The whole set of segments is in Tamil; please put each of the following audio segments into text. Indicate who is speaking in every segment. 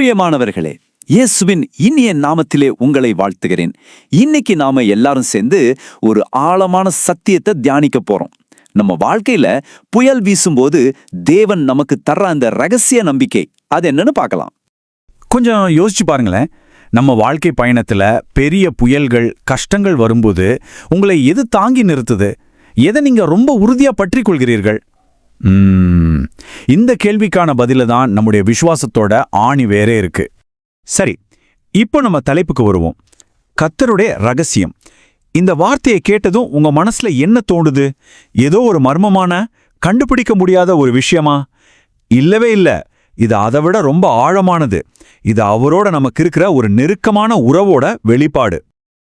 Speaker 1: பிரியமானவர்களே, இயேசுவின் இனிய நாமத்திலே உங்களை வாழ்த்துகிறேன். இன்னைக்கு நாம எல்லாரும் சேர்ந்து ஒரு ஆழமான சத்தியத்தை தியானிக்க போறோம். நம்ம வாழ்க்கையில புயல் வீசும்போது தேவன் நமக்கு தர்ற அந்த ரகசிய நம்பிக்கை அது என்னன்னு பார்க்கலாம்.
Speaker 2: கொஞ்சம் யோசிச்சு பாருங்களேன். நம்ம வாழ்க்கை பயணத்துல பெரிய புயல்கள், கஷ்டங்கள் வரும்போது உங்களை எது தாங்கி நிறுத்துது? எதை நீங்க ரொம்ப உறுதியா பற்றி கொள்கிறீர்கள்? இந்த கேள்விக்கான பதில தான் நம்முடைய விசுவாசத்தோட ஆணி வேறே இருக்கு. சரி, இப்போ நம்ம தலைப்புக்கு வருவோம். கர்த்தருடைய ரகசியம். இந்த வார்த்தையை கேட்டதும் உங்க மனசுல என்ன தோணுது? ஏதோ ஒரு மர்மமான, கண்டுபிடிக்க முடியாத ஒரு விஷயமா? இல்லவே இல்ல. இது அதை விட ரொம்ப ஆழமானது. இது அவரோட நமக்கு இருக்கிற ஒரு நெருக்கமான உறவோட வெளிப்பாடு.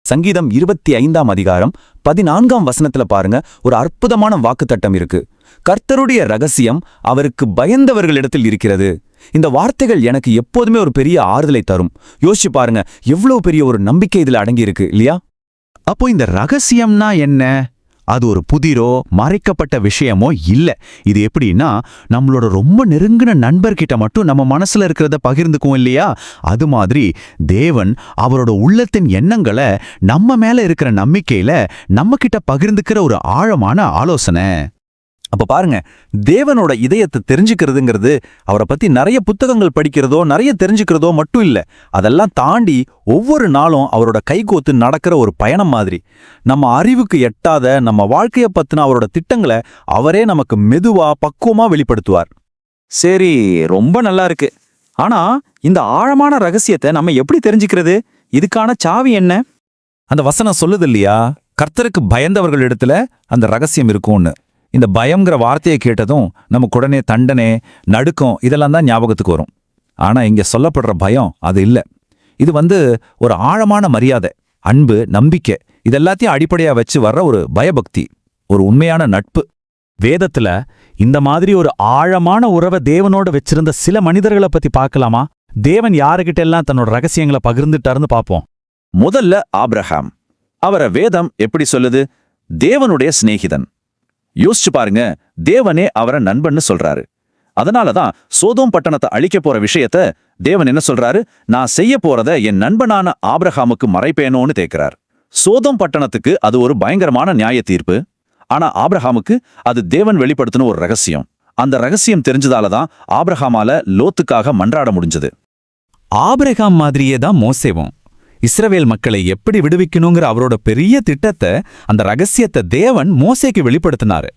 Speaker 3: சங்கீதம் 25ஆம் அதிகாரம் 14ஆம் வசனத்துல பாருங்க, ஒரு அற்புதமான வாக்குத்தத்தம் இருக்கு. கர்த்தருடைய ரகசியம் அவருக்கு பயந்தவர்களிடத்தில் இருக்கிறது. இந்த வார்த்தைகள் எனக்கு எப்போதுமே ஒரு பெரிய ஆறுதலை தரும். யோசிச்சு பாருங்க, எவ்வளவு பெரிய ஒரு நம்பிக்கை இதுல அடங்கி இருக்கு இல்லையா?
Speaker 2: அப்போ இந்த ரகசியம்னா என்ன? அது ஒரு புதிரோ மறைக்கப்பட்ட விஷயமோ இல்ல. இது எப்படின்னா, நம்மளோட ரொம்ப நெருங்கின நண்பர்கிட்ட மட்டும் நம்ம மனசுல இருக்கிறத பகிர்ந்துக்குவோம் இல்லையா? அது மாதிரி தேவன் அவரோட உள்ளத்தின் எண்ணங்களை நம்ம மேல இருக்கிற நம்பிக்கையில நம்ம கிட்ட பகிர்ந்துக்கிற ஒரு ஆழமான ஆலோசனை.
Speaker 3: அப்ப பாருங்க, தேவனோட இதயத்தை தெரிஞ்சுக்கிறதுங்கிறது அவரை பத்தி நிறைய புத்தகங்கள் படிக்கிறதோ நிறைய தெரிஞ்சுக்கிறதோ மட்டும் இல்ல. அதெல்லாம் தாண்டி ஒவ்வொரு நாளும் அவரோட கைகோத்து நடக்கிற ஒரு பயணம் மாதிரி. நம்ம அறிவுக்கு எட்டாத நம்ம வாழ்க்கைய பத்தின அவரோட திட்டங்களை அவரே நமக்கு மெதுவா பக்குவமா வெளிப்படுத்துவார்.
Speaker 1: சரி, ரொம்ப நல்லா இருக்கு. ஆனா இந்த ஆழமான ரகசியத்தை நம்ம எப்படி தெரிஞ்சுக்கிறது? இதுக்கான சாவி என்ன?
Speaker 3: அந்த வசனம் சொல்லுது இல்லையா, கர்த்தருக்கு பயந்தவர்களிடத்துல அந்த ரகசியம் இருக்கும்னு. இந்த பயம்ங்கிற வார்த்தையை கேட்டதும் நமக்கு உடனே தண்டனை, நடுக்கம் இதெல்லாம் தான் ஞாபகத்துக்கு வரும். ஆனா இங்க சொல்லப்படுற பயம் அது இல்ல. இது ஒரு ஆழமான மரியாதை, அன்பு, நம்பிக்கை இதெல்லாத்தையும் அடிப்படையா வச்சு வர்ற ஒரு பயபக்தி, ஒரு உண்மையான நட்பு.
Speaker 2: வேதத்துல இந்த மாதிரி ஒரு ஆழமான உறவை தேவனோட வச்சிருந்த சில மனிதர்களை பத்தி பார்க்கலாமா? தேவன் யாருகிட்ட எல்லாம் தன்னோட ரகசியங்களை பகிர்ந்துட்டாருன்னு பார்ப்போம்.
Speaker 1: முதல்ல ஆபிரகாம். அவரை வேதம் எப்படி சொல்லுது? தேவனுடைய சிநேகிதன். யோசிச்சு பாருங்க, தேவனே அவரை நண்பன்னு சொல்றாரு. அதனாலதான் சோதோம் பட்டணத்தை அழிக்க போற விஷயத்த தேவன் என்ன சொல்றாரு? நான் செய்ய போறத என் நண்பனான ஆபிரகாமுக்கு மறைப்பேனோன்னு தேக்கிறார். சோதோம் பட்டணத்துக்கு அது ஒரு பயங்கரமான நியாய தீர்ப்பு. ஆனா ஆபிரகாமுக்கு அது தேவன் வெளிப்படுத்தின ஒரு ரகசியம். அந்த ரகசியம் தெரிஞ்சதாலதான் ஆபிரகாமால லோத்துக்காக மன்றாட முடிஞ்சது.
Speaker 2: ஆபிரகாம் மாதிரியே தான் மோசேவும். இஸ்ரவேல் மக்களை எப்படி விடுவிக்கணுங்கிற அவரோட பெரிய திட்டத்தை, அந்த ரகசியத்தை தேவன் மோசேக்கு வெளிப்படுத்தினாரு.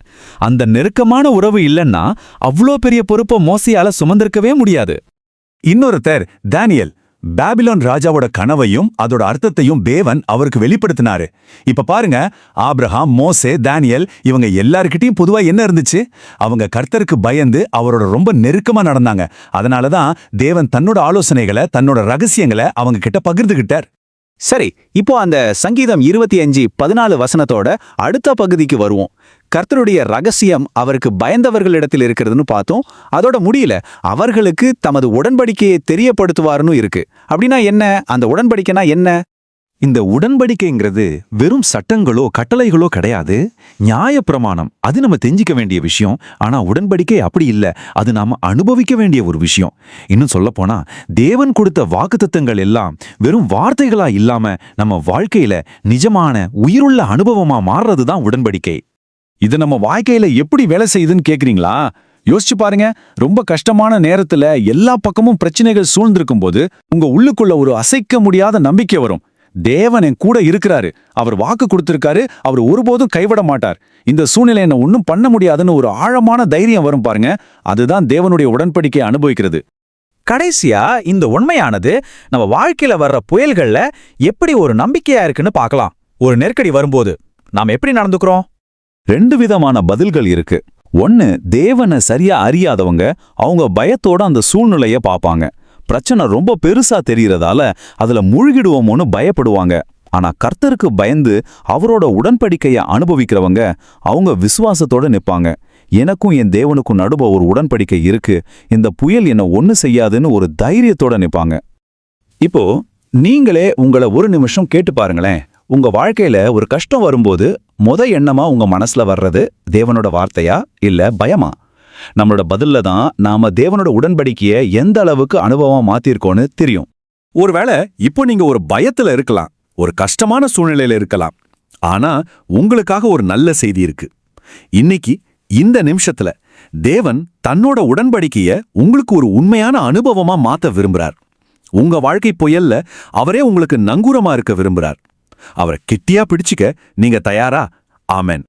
Speaker 2: அந்த நெருக்கமான உறவு இல்லைன்னா அவ்வளோ பெரிய பொறுப்பை மோசையால சுமந்திருக்கவே முடியாது.
Speaker 4: இன்னொருத்தர் தானியேல். பாபிலோன் ராஜாவோட கனவையும் அதோட அர்த்தத்தையும் தேவன் அவருக்கு வெளிப்படுத்தினாரு. இப்ப பாருங்க, ஆபிரகாம், மோசே, தானியேல் இவங்க எல்லார்கிட்டையும் பொதுவா என்ன இருந்துச்சு? அவங்க கர்த்தருக்கு பயந்து அவரோட ரொம்ப நெருக்கமா நடந்தாங்க. அதனாலதான் தேவன் தன்னோட ஆலோசனைகளை, தன்னோட ரகசியங்களை அவங்க கிட்ட பகிர்ந்துகிட்டார்.
Speaker 1: சரி, இப்போ அந்த சங்கீதம் 25:14 வசனத்தோட அடுத்த பகுதிக்கு வருவோம். கர்த்தருடைய ரகசியம் அவருக்கு பயந்தவர்களிடத்தில் இருக்கிறதுன்னு பார்த்தோம். அதோட முடியல, அவர்களுக்கு தமது உடன்படிக்கையை தெரியப்படுத்துவார்னு இருக்கு. அப்படின்னா என்ன? அந்த உடன்படிக்கைனா என்ன?
Speaker 3: இந்த உடன்படிக்கைங்கிறது வெறும் சட்டங்களோ கட்டளைகளோ கிடையாது. நியாயப்பிரமாணம் அது நம்ம தெரிஞ்சிக்க வேண்டிய விஷயம். ஆனா உடன்படிக்கை அப்படி இல்ல, அது நாம அனுபவிக்க வேண்டிய ஒரு விஷயம். இன்னும் சொல்லப்போனா, தேவன் கொடுத்த வாக்குத்தத்தங்கள் எல்லாம் வெறும் வார்த்தைகளா இல்லாம நம்ம வாழ்க்கையில நிஜமான உயிருள்ள அனுபவமா மாறுறதுதான் உடன்படிக்கை.
Speaker 4: இது நம்ம வாழ்க்கையில எப்படி வேலை செய்யுதுன்னு கேக்குறீங்களா? யோசிச்சு பாருங்க, ரொம்ப கஷ்டமான நேரத்துல எல்லா பக்கமும் பிரச்சனைகள் சூழ்ந்திருக்கும் போது உங்க உள்ளுக்குள்ள ஒரு அசைக்க முடியாத நம்பிக்கை வரும். தேவன் என் கூட இருக்கிறாரு, அவர் வாக்கு கொடுத்திருக்காரு, அவர் ஒருபோதும் கைவிட மாட்டார், இந்த சூழ்நிலை என்ன ஒன்னும் பண்ண முடியாதுன்னு ஒரு ஆழமான தைரியம் வரும் பாருங்க. அதுதான் தேவனுடைய உடன்படிக்கையை அனுபவிக்கிறது.
Speaker 1: கடைசியா இந்த உண்மையானது நம்ம வாழ்க்கையில வர்ற புயல்கள்ல எப்படி ஒரு நம்பிக்கையா இருக்குன்னு பார்க்கலாம். ஒரு நெருக்கடி வரும்போது நாம் எப்படி நடந்துக்கிறோம்?
Speaker 3: 2 விதமான பதில்கள் இருக்கு. ஒன்னு, தேவனை சரியா அறியாதவங்க அவங்க பயத்தோட அந்த சூழ்நிலைய பாப்பாங்க. பிரச்சனை ரொம்ப பெருசா தெரியறதால அதுல மூழ்கிடுவோமோன்னு பயப்படுவாங்க. ஆனா கர்த்தருக்கு பயந்து அவரோட உடன்படிக்கைய அனுபவிக்கிறவங்க அவங்க விசுவாசத்தோட நிப்பாங்க. எனக்கும் என் தேவனுக்கும் நடுவ ஒரு உடன்படிக்கை இருக்கு, இந்த புயல் என்ன ஒண்ணு செய்யாதுன்னு ஒரு தைரியத்தோட நிப்பாங்க.
Speaker 1: இப்போ நீங்களே உங்களை ஒரு நிமிஷம் கேட்டு பாருங்களேன். உங்க வாழ்க்கையில ஒரு கஷ்டம் வரும்போது எண்ணமா உங்க மனசுல வர்றது தேவனோட வார்த்தையா இல்ல பயமா?
Speaker 3: நம்மளோட பதில்ல தான் நாம தேவனோட உடன்படிக்கையை எந்த அளவுக்கு அனுபவமா மாத்திருக்கோன்னு தெரியும்.
Speaker 4: ஒருவேளை இப்போ நீங்க ஒரு பயத்துல இருக்கலாம், ஒரு கஷ்டமான சூழ்நிலையில இருக்கலாம். ஆனா உங்களுக்காக ஒரு நல்ல செய்தி இருக்கு. இன்னைக்கு இந்த நிமிஷத்துல தேவன் தன்னோட உடன்படிக்கைய உங்களுக்கு ஒரு உண்மையான அனுபவமா மாத்த விரும்புறார். உங்க வாழ்க்கை புயல்ல அவரே உங்களுக்கு நங்கூரமா இருக்க விரும்புறார். அவரை கெட்டியா பிடிச்சுக்க நீங்க தயாரா? ஆமென்.